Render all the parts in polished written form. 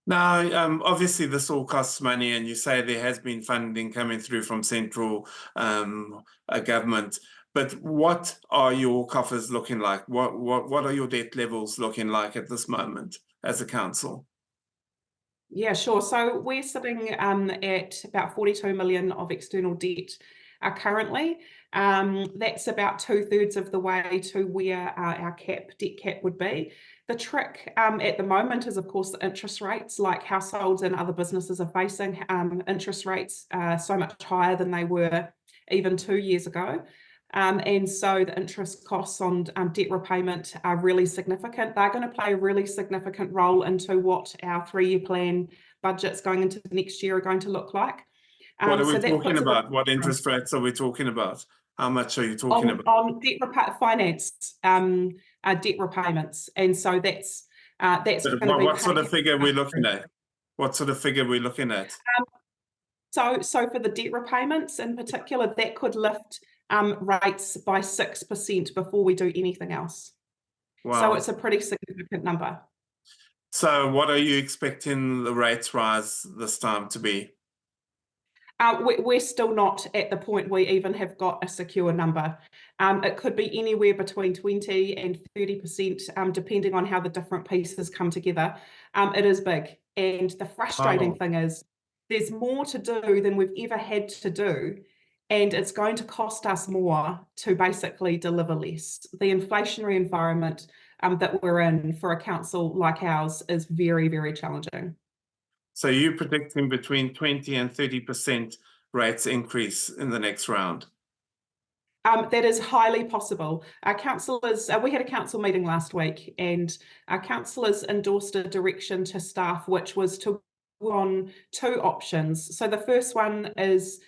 Now, obviously, this all costs money, and you say there has been funding coming through from central government. But what are your coffers looking like? What are your debt levels looking like at this moment as a council? Yeah, sure. So we're sitting at about 42 million of external debt currently. That's about 2/3 of the way to where our debt cap would be. The trick at the moment is, of course, the interest rates, like households and other businesses are facing. Interest rates so much higher than they were even 2 years ago. And so the interest costs on debt repayment are really significant. They're going to play a really significant role into what our 3-year plan budgets going into the next year are going to look like. What are we So that talking puts about? What interest rates are we talking about? How much are you talking about? on finance debt repayments, and so that's going to be What sort of figure are we looking at? What sort of figure are we looking at? So for the debt repayments in particular, that could lift rates by 6% before we do anything else. Wow. So it's a pretty significant number. So what are you expecting the rates rise this time to be? We're still not at the point we even have got a secure number. It could be anywhere between 20 and 30%, depending on how the different pieces come together. It is big. And the frustrating thing is there's more to do than we've ever had to do. And it's going to cost us more to basically deliver less. The inflationary environment that we're in for a council like ours is very, very challenging. So you're predicting between 20 and 30% rates increase in the next round? That is highly possible. Our councillors, we had a council meeting last week, and our councillors endorsed a direction to staff, which was to work on 2 options. So the first one is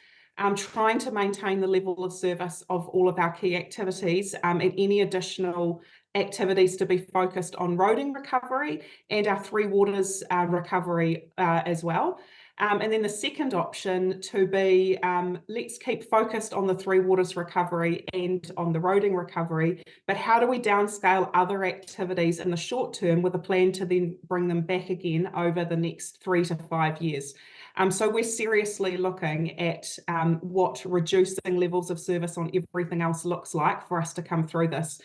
trying to maintain the level of service of all of our key activities, and any additional activities to be focused on roading recovery and our Three Waters recovery as well. And then the second option to be, let's keep focused on the Three Waters recovery and on the roading recovery, but how do we downscale other activities in the short term with a plan to then bring them back again over the next 3 to 5 years? So we're seriously looking at what reducing levels of service on everything else looks like for us to come through this.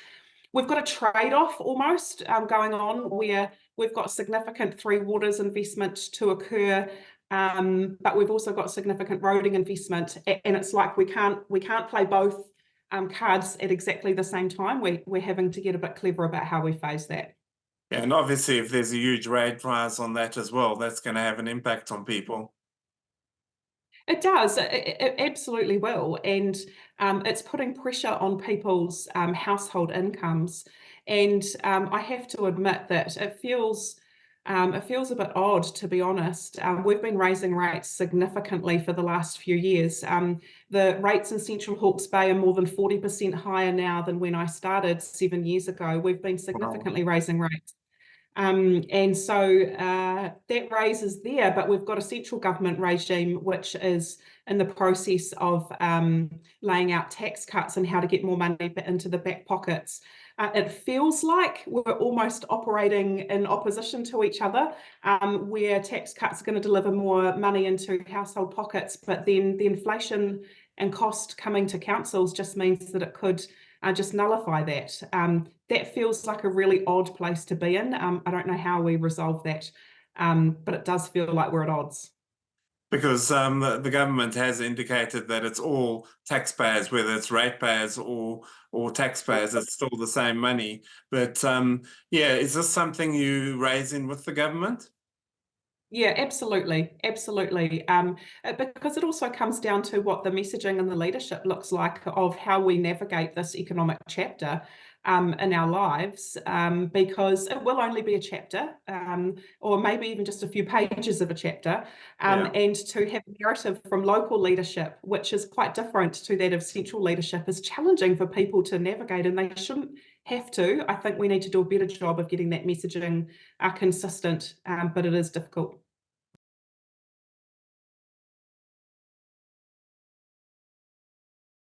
We've got a trade-off almost going on where we've got significant Three Waters investment to occur, but we've also got significant roading investment, and it's like we can't play both cards at exactly the same time. We're having to get a bit clever about how we phase that. Yeah, and obviously if there's a huge rate rise on that as well, that's going to have an impact on people. It does. It absolutely will, and it's putting pressure on people's household incomes. And I have to admit that it feels a bit odd, to be honest. We've been raising rates significantly for the last few years. The rates in Central Hawke's Bay are more than 40% higher now than when I started 7 years ago. We've been significantly raising rates. And so that raise is there, but we've got a central government regime which is in the process of laying out tax cuts and how to get more money into the back pockets. It feels like we're almost operating in opposition to each other, where tax cuts are going to deliver more money into household pockets, but then the inflation and cost coming to councils just means that it could just nullify that. That feels like a really odd place to be in. I don't know how we resolve that, but it does feel like we're at odds. Because the government has indicated that it's all taxpayers, whether it's ratepayers or taxpayers, it's still the same money. But yeah, is this something you raising with the government? Yeah, absolutely, absolutely. Because it also comes down to what the messaging and the leadership looks like of how we navigate this economic chapter in our lives, because it will only be a chapter, or maybe even just a few pages of a chapter, and to have a narrative from local leadership, which is quite different to that of central leadership, is challenging for people to navigate, and they shouldn't have to. I think we need to do a better job of getting that messaging consistent, but it is difficult.